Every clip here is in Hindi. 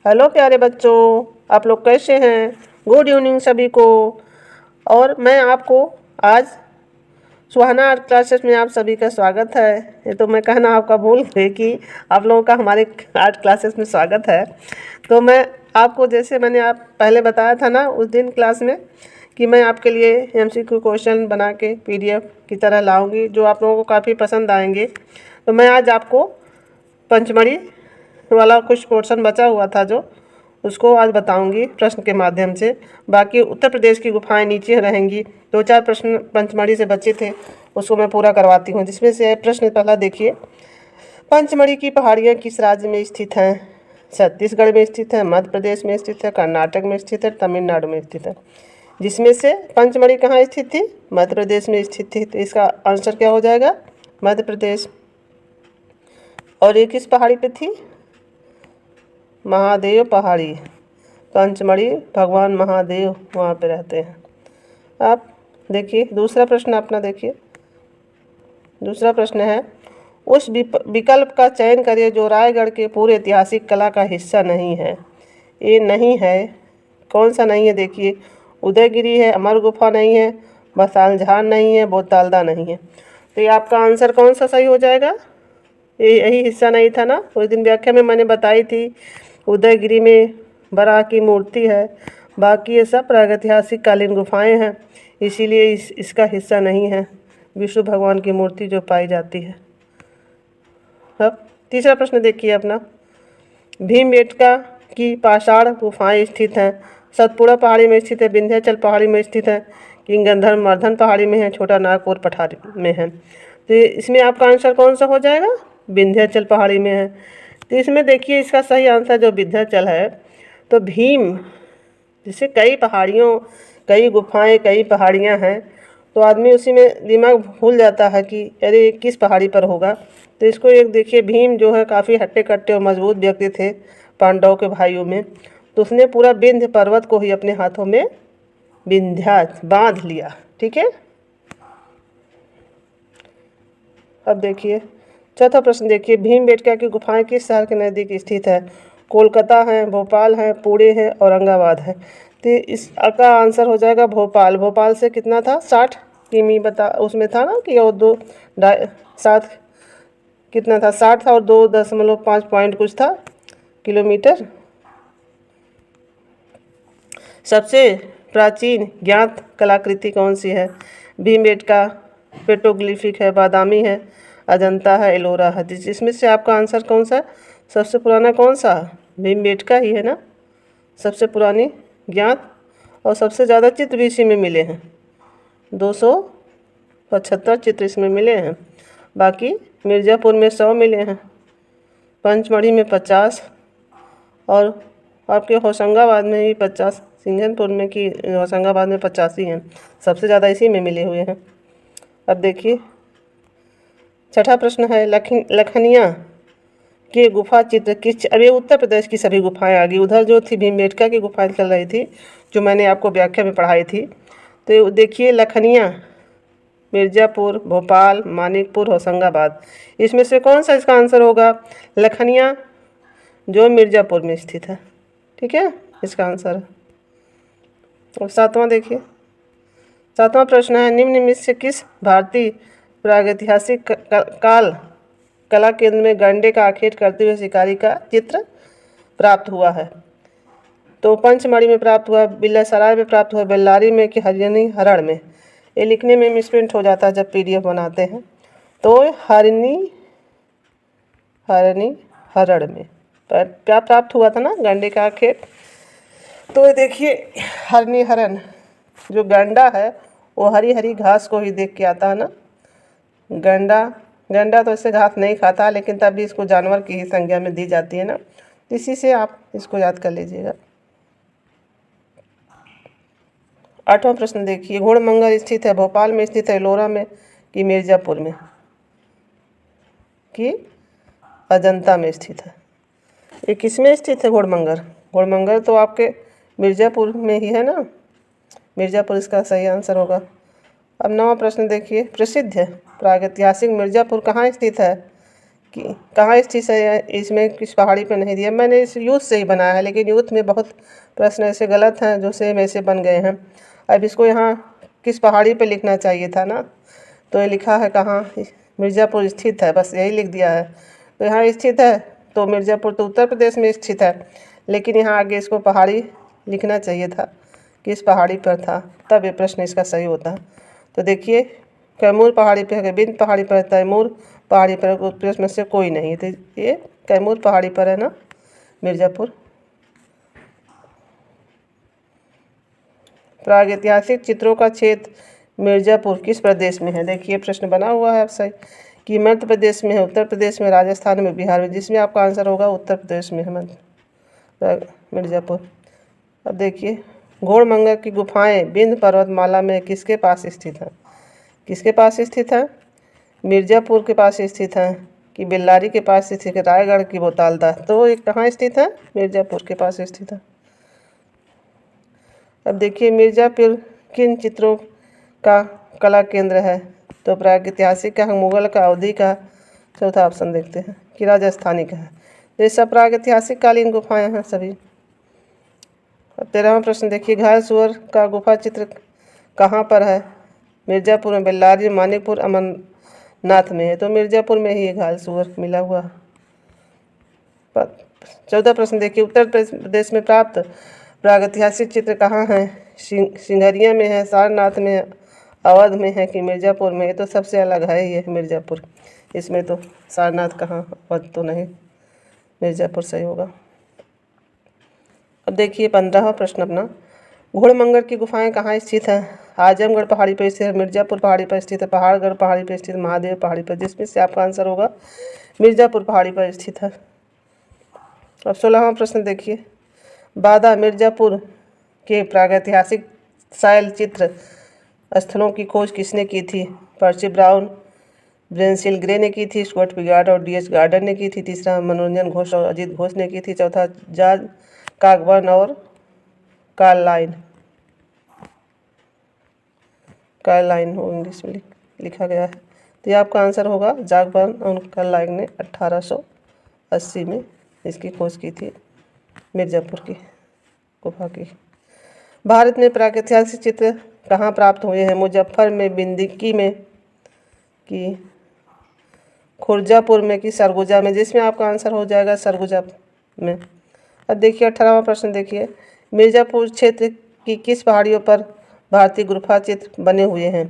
हेलो प्यारे बच्चों, आप लोग कैसे हैं? गुड इवनिंग सभी को। और मैं आपको आज सुहाना आर्ट क्लासेस में आप सभी का स्वागत है। ये तो मैं कहना आपका भूल गई कि आप लोगों का हमारे आर्ट क्लासेस में स्वागत है। तो मैं आपको जैसे मैंने आप पहले बताया था ना उस दिन क्लास में कि मैं आपके लिए MCQ क्वेश्चन बना के PDF की तरह लाऊंगी जो आप लोगों को काफ़ी पसंद आएंगे। तो मैं आज आपको पंचमढ़ी वाला कुछ पोर्शन बचा हुआ था जो उसको आज बताऊंगी प्रश्न के माध्यम से। बाकी उत्तर प्रदेश की गुफाएं नीचे रहेंगी। 2-4 प्रश्न पंचमढ़ी से बचे थे, उसको मैं पूरा करवाती हूँ। जिसमें से प्रश्न पहला देखिए, पंचमढ़ी की पहाड़ियाँ किस राज्य में स्थित हैं? छत्तीसगढ़ में स्थित है, मध्य प्रदेश में स्थित है, कर्नाटक में स्थित है, तमिलनाडु में स्थित है। जिसमें से पंचमढ़ी कहाँ स्थित थी? मध्य प्रदेश में स्थित थी। तो इसका आंसर क्या हो जाएगा? मध्य प्रदेश। और ये किस पहाड़ी पे थी? महादेव पहाड़ी। पंचमढ़ी भगवान महादेव वहाँ पे रहते हैं। आप देखिए दूसरा प्रश्न अपना देखिए। दूसरा प्रश्न है, उस विकल्प का चयन करिए जो रायगढ़ के पूरे ऐतिहासिक कला का हिस्सा नहीं है। ये नहीं है, कौन सा नहीं है? देखिए, उदयगिरी है, अमर गुफा नहीं है, बसालझार नहीं है, बोतालदा नहीं है। तो ये आपका आंसर कौन सा सही हो जाएगा? यही हिस्सा नहीं था ना? उस दिन व्याख्या में मैंने बताई थी उदयगिरी में बराह की मूर्ति है, बाकी ये सब प्रागैतिहासिक कालीन गुफाएं हैं, इसीलिए इसका हिस्सा नहीं है विष्णु भगवान की मूर्ति जो पाई जाती है। अब तीसरा प्रश्न देखिए अपना, भीमबेटका की पाषाण गुफाएं स्थित हैं। सतपुड़ा पहाड़ी में स्थित है, विंध्याचल पहाड़ी में स्थित है, किंगंधर पहाड़ी में है, छोटा नागपुर पठारी में है। तो इसमें आपका आंसर कौन सा हो जाएगा? विंध्याचल पहाड़ी में है। तो इसमें देखिए इसका सही आंसर जो विंध्याचल है। तो भीम जैसे कई पहाड़ियों, कई गुफाएं, कई पहाड़ियां हैं, तो आदमी उसी में दिमाग भूल जाता है कि अरे किस पहाड़ी पर होगा। तो इसको एक देखिए, भीम जो है काफ़ी हट्टे कट्टे और मजबूत व्यक्ति थे पांडवों के भाइयों में। तो उसने पूरा विंध्य पर्वत को ही अपने हाथों में विंध्या बांध लिया। ठीक है। अब देखिए चौथा प्रश्न देखिए, भीमबेटका की गुफाएं किस शहर के नज़दीक स्थित है? कोलकाता है, भोपाल है, पुणे है, औरंगाबाद है। तो इसका आंसर हो जाएगा भोपाल। भोपाल से कितना था? 60 किमी बता उसमें था ना कि, और 7 कितना था? 60 था और 2.5 पॉइंट कुछ था किलोमीटर। सबसे प्राचीन ज्ञात कलाकृति कौन सी है? भीमबेटका, पेट्रोग्लिफिक है, बादामी है, अजंता है, एलोरा है। जिसमें से आपका आंसर कौन सा? सबसे पुराना कौन सा? भीमबेटका ही है ना सबसे पुरानी ज्ञात, और सबसे ज़्यादा चित्र भी इसी में मिले हैं। 275 चित्र इसमें मिले हैं। बाकी मिर्ज़ापुर में 100 मिले हैं, पंचमढ़ी में 50, और आपके होशंगाबाद में भी 50, सिंघनपुर में कि होशंगाबाद में 85 हैं। सबसे ज़्यादा इसी में मिले हुए हैं। अब देखिए छठा प्रश्न है, लखनिया के गुफा चित्र किस, अब ये उत्तर प्रदेश की सभी गुफाएं आ गई। उधर जो थी भीमबेटका की गुफाएं चल रही थी जो मैंने आपको व्याख्या में पढ़ाई थी। तो देखिए लखनिया, मिर्ज़ापुर, भोपाल, मानिकपुर, होशंगाबाद, इसमें से कौन सा इसका आंसर होगा? लखनिया जो मिर्ज़ापुर में स्थित है। ठीक है, इसका आंसर है। और सातवां देखिए, सातवां प्रश्न है, निम्न में से किस भारतीय प्रागैतिहासिक काल कला केंद्र में गंडे का आखेट करते हुए शिकारी का चित्र प्राप्त हुआ है? तो पंचमढ़ी में प्राप्त हुआ, बिल्लासराय में प्राप्त हुआ, बेल्लारी में कि हरियाणी हरण में? ये लिखने में मिसप्रिंट हो जाता है जब PDF बनाते हैं। तो हरणी हरण में क्या प्राप्त हुआ था ना? गंडे का आखेट। तो देखिए हरणी हरण, जो गंडा है वो हरी हरी घास को ही देख के आता है ना। गंडा तो इससे घास नहीं खाता, लेकिन तब भी इसको जानवर की ही संज्ञा में दी जाती है ना। इसी से आप इसको याद कर लीजिएगा। आठवां प्रश्न देखिए, घोड़मंगल स्थित है भोपाल में स्थित है, एलोरा में कि मिर्ज़ापुर में कि अजंता में स्थित है? ये किस में स्थित है घोड़मंगल? घोड़मंगल तो आपके मिर्ज़ापुर में ही है ना। मिर्ज़ापुर इसका सही आंसर होगा। अब नवा प्रश्न देखिए, प्रसिद्ध प्रागैतिहासिक मिर्ज़ापुर कहाँ स्थित है? कि कहाँ स्थित है, इसमें किस पहाड़ी पर नहीं दिया। मैंने इस यूथ से ही बनाया है, लेकिन यूथ में बहुत प्रश्न ऐसे गलत हैं जो सेम ऐसे बन गए हैं। अब इसको यहाँ किस पहाड़ी पे लिखना चाहिए था ना, तो ये लिखा है कहाँ, मिर्ज़ापुर स्थित है, बस यही लिख दिया है। तो यहाँ स्थित है तो मिर्ज़ापुर तो उत्तर प्रदेश में स्थित है, लेकिन यहाँ आगे इसको पहाड़ी लिखना चाहिए था, किस पहाड़ी पर था, तब ये प्रश्न इसका सही होता। तो देखिए कैमूर पहाड़ी पर है, बिंद पहाड़ी पर, तैमूर पहाड़ी पर, उत्तर में से कोई नहीं। तो ये कैमूर पहाड़ी पर है ना मिर्ज़ापुर। प्रागैतिहासिक चित्रों का क्षेत्र मिर्ज़ापुर किस प्रदेश में है। देखिए प्रश्न बना हुआ है आपसे कि मध्य प्रदेश में है, उत्तर प्रदेश में, राजस्थान में, बिहार में, जिसमें आपका आंसर होगा उत्तर प्रदेश में है मिर्ज़ापुर। अब देखिए घोड़मंगर की गुफाएं बिंद पर्वतमाला में किसके पास स्थित है। किसके पास स्थित है, मिर्ज़ापुर के पास स्थित है कि बेल्लारी के पास स्थित है, रायगढ़ की बोतालदा, तो ये कहाँ स्थित है, मिर्ज़ापुर के पास स्थित है। अब देखिए मिर्ज़ापुर किन चित्रों का कला केंद्र है, तो प्रागैतिहासिक का, मुगल का, अवधी का, चौथा ऑप्शन देखते हैं कि राजस्थानी का है। तो ये सब प्रागैतिहासिक कालीन गुफाएं हैं सभी। अब 13वां प्रश्न देखिए, घायल सुअर का गुफा चित्र कहाँ पर है, मिर्ज़ापुर में, बेल्लारी, मानिकपुर, अमरनाथ में है। तो मिर्ज़ापुर में ही घायल सुअर मिला हुआ। 14 प्रश्न देखिए, उत्तर प्रदेश में प्राप्त प्रागैतिहासिक चित्र कहाँ हैं, सिंघरिया में है, सारनाथ में है, अवध में है कि मिर्ज़ापुर में। ये तो सबसे अलग है ये मिर्ज़ापुर, इसमें तो सारनाथ कहाँ, अवध तो नहीं, मिर्ज़ापुर सही होगा। अब देखिए 15वां प्रश्न अपना, घोड़मंगर की गुफाएं कहाँ स्थित है, आजमगढ़ पहाड़ी पर स्थित है, मिर्ज़ापुर पहाड़ी पर स्थित है, पहाड़गढ़ पहाड़ी पर स्थित, महादेव पहाड़ी पर, जिसमें से आपका आंसर होगा मिर्ज़ापुर पहाड़ी पर स्थित है। अब 16वां प्रश्न देखिए, बादा मिर्ज़ापुर के प्रागैतिहासिक शैल चित्र स्थलों की खोज किसने की थी, पर्ची ब्राउन, ब्रेंसिल ग्रे ने की थी, स्कॉट पिगार्ड और डी.एच. गार्डन ने की थी, तीसरा मनोरंजन घोष और अजीत घोष ने की थी, चौथा जॉर्ज कॉकबर्न और कार्लाइन हो इंग्लिश में लिखा गया है। तो ये आपका आंसर होगा जॉकबर्न और कार्लाइन ने 1880 में इसकी खोज की थी, मिर्ज़ापुर की गुफा की। भारत में प्रागैतिहासिक चित्र कहाँ प्राप्त हुए हैं, मुजफ्फर में, बिंदकी में कि खुर्जापुर में कि सरगुजा में, जिसमें आपका आंसर हो जाएगा सरगुजा में। अब देखिए 18वां प्रश्न देखिए, मिर्ज़ापुर क्षेत्र की किस पहाड़ियों पर भारतीय गुफा चित्र बने हुए हैं,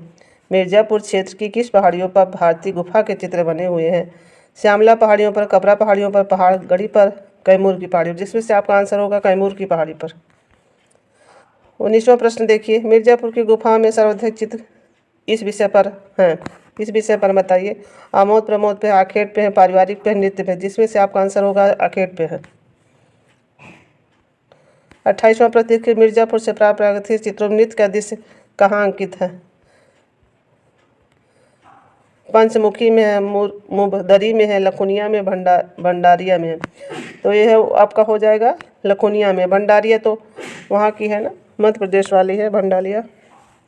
मिर्ज़ापुर क्षेत्र की किस पहाड़ियों पर भारतीय गुफा के चित्र बने हुए हैं, श्यामला पहाड़ियों पर, कपरा पहाड़ियों पर, पहाड़गढ़ी पर, कैमूर की पहाड़ियों, जिसमें से आपका आंसर होगा कैमूर की पहाड़ी पर। 19वां प्रश्न देखिए, मिर्ज़ापुर की गुफा में सर्वाधिक चित्र इस विषय पर हैं, इस विषय पर बताइए, आमोद प्रमोद पे, आखेट पे है, पारिवारिक पे, नृत्य पे, जिसमें से आपका आंसर होगा आखेट पे है। 28वां प्रश्न देखिए, मिर्ज़ापुर से प्राप्त प्रागैतिहासिक चित्रों में नृत्य का दृश्य कहाँ अंकित है, पंचमुखी में है, मुंबदरी में है, लखुनिया में, भंडारिया में है। तो ये है आपका हो जाएगा लखुनिया में। भंडारिया तो वहाँ की है ना, मध्य प्रदेश वाली है भंडारिया,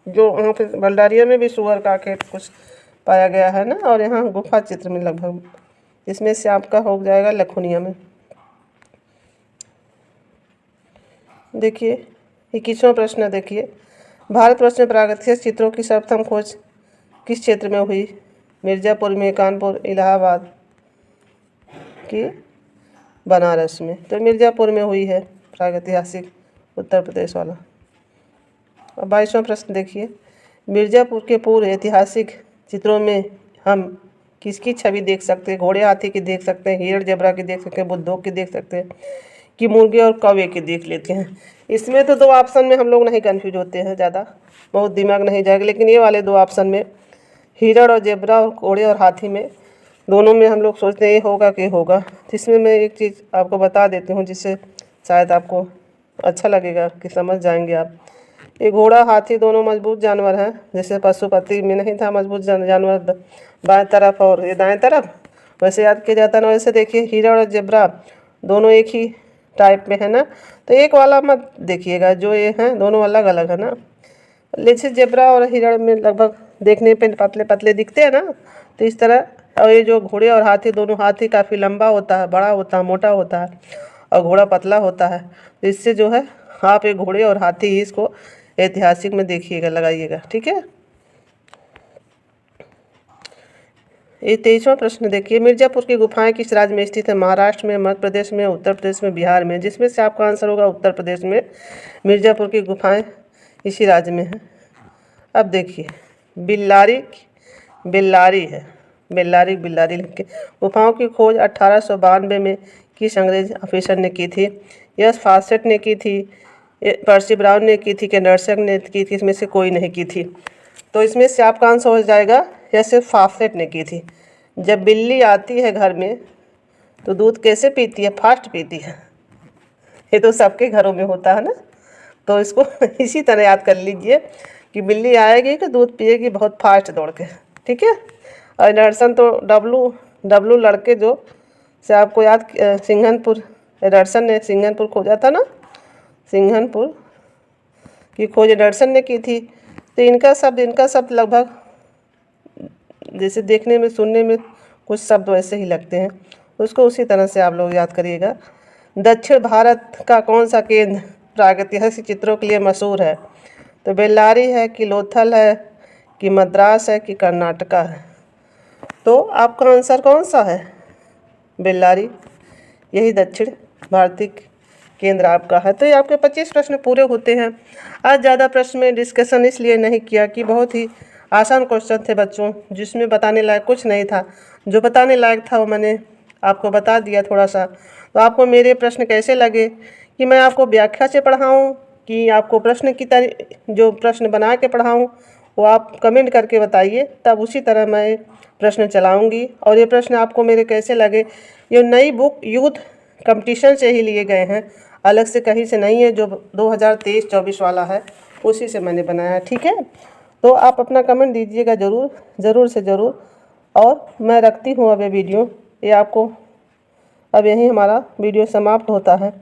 जो वहाँ पे भंडारिया में भी सुअर का खेत कुछ पाया गया है ना, और यहाँ गुफा चित्र में लगभग, इसमें से आपका हो जाएगा लखुनिया में। देखिए 21वां प्रश्न देखिए, भारतवर्ष में प्रागैतिहासिक चित्रों की सर्वप्रथम खोज किस क्षेत्र में हुई, मिर्ज़ापुर में, कानपुर, इलाहाबाद की बनारस में। तो मिर्ज़ापुर में हुई है प्रागैतिहासिक, उत्तर प्रदेश वाला। अब 22वां प्रश्न देखिए, मिर्ज़ापुर के पूर्व ऐतिहासिक चित्रों में हम किसकी छवि देख सकते हैं, घोड़े हाथी की देख सकते हैं, हिरण जेब्रा की देख सकते हैं, बुद्धों की देख सकते हैं कि मुर्गे और कौवे की देख लेते हैं। इसमें तो 2 ऑप्शन में हम लोग नहीं कन्फ्यूज होते हैं, ज़्यादा बहुत दिमाग नहीं जाएगा, लेकिन ये वाले 2 ऑप्शन में हिरण और जेब्रा और घोड़े और हाथी में, दोनों में हम लोग सोचते हैं ये होगा कि होगा। तो इसमें मैं एक चीज़ आपको बता देती हूँ जिससे शायद आपको अच्छा लगेगा कि समझ जाएंगे आप। ये घोड़ा हाथी दोनों मजबूत जानवर हैं, जैसे पशुपति में नहीं था मजबूत जानवर बाएं तरफ और ये दाएं तरफ, वैसे याद किया जाता है ना। वैसे देखिए हिरण और जेब्रा दोनों एक ही टाइप में है ना, तो एक वाला मत देखिएगा, जो ये हैं दोनों अलग अलग है ना। जैसे जेब्रा और हिरण में लगभग देखने पे पतले पतले दिखते हैं ना, तो इस तरह और ये जो घोड़े और हाथी दोनों, हाथी काफ़ी लंबा होता है, बड़ा होता है, मोटा होता है, और घोड़ा पतला होता है। तो इससे जो है आप ये घोड़े और हाथी ही इसको ऐतिहासिक में देखिएगा, लगाइएगा, ठीक है। ये 23वां प्रश्न देखिए, मिर्ज़ापुर की गुफाएं किस राज्य में स्थित है? महाराष्ट्र में, मध्य प्रदेश में, उत्तर प्रदेश में, बिहार में? जिसमें से आपका आंसर होगा उत्तर प्रदेश में। मिर्ज़ापुर की गुफाएं इसी राज्य में है। अब देखिए, बिल्लारी बिल्लारी है, बिल्लारी लिख के। गुफाओं की खोज 1892 में किस अंग्रेज ऑफिसर ने की थी? यस फास्टेट ने की थी, पर्सी ब्राउन ने की थी, कैंडरसन ने की थी, इसमें से कोई नहीं की थी। तो इसमें से आपका आंसर हो जाएगा यस फास्टेट ने की थी। जब बिल्ली आती है घर में तो दूध कैसे पीती है? फास्ट पीती है। ये तो सबके घरों में होता है ना, तो इसको इसी तरह याद कर लीजिए कि बिल्ली आएगी तो दूध पिएगी बहुत फास्ट दौड़ के, ठीक है। और एडरसन तो डब्लू लड़के जो से आपको याद, सिंघनपुर, एडरसन ने सिंघनपुर खोजा था ना, सिंघनपुर की खोज एडरसन ने की थी। तो इनका शब्द लगभग जैसे देखने में, सुनने में कुछ शब्द वैसे ही लगते हैं, उसको उसी तरह से आप लोग याद करिएगा। दक्षिण भारत का कौन सा केंद्र प्रागैतिहासिक चित्रों के लिए मशहूर है? तो बेल्लारी है कि लोथल है कि मद्रास है कि कर्नाटका है? तो आपका आंसर कौन सा है? बेल्लारी, यही दक्षिण भारतीय केंद्र आपका है। तो ये आपके 25 प्रश्न पूरे होते हैं। आज ज़्यादा प्रश्न में डिस्कशन इसलिए नहीं किया कि बहुत ही आसान क्वेश्चन थे बच्चों, जिसमें बताने लायक कुछ नहीं था। जो बताने लायक था वो मैंने आपको बता दिया थोड़ा सा। तो आपको मेरे प्रश्न कैसे लगे, कि मैं आपको व्याख्या से पढ़ाऊँ कि आपको प्रश्न की जो प्रश्न बना के पढ़ाऊँ, वो आप कमेंट करके बताइए, तब उसी तरह मैं प्रश्न चलाऊँगी। और ये प्रश्न आपको मेरे कैसे लगे, ये नई बुक यूथ कंपटीशन से ही लिए गए हैं, अलग से कहीं से नहीं है। जो 2023-24 वाला है उसी से मैंने बनाया, ठीक है। तो आप अपना कमेंट दीजिएगा ज़रूर से ज़रूर। और मैं रखती हूँ अब ये वीडियो, ये आपको अब यहीं हमारा वीडियो समाप्त होता है।